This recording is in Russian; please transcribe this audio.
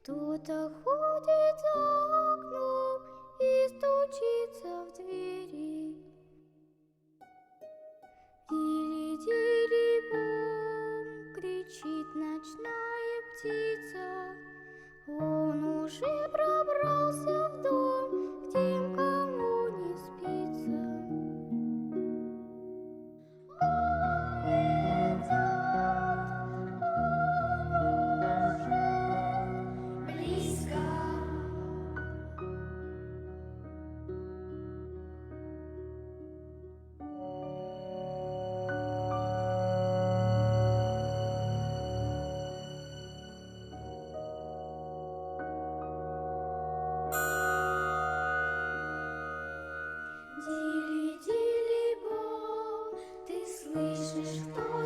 Кто-то ходит за окном и стучится в двери. Дили-дили-бом, кричит ночная птица. Он уже пробрался в дом, к тем, кому не спится. Он идет, он уже близко. Дили-дили-бом, ты слышишь, кто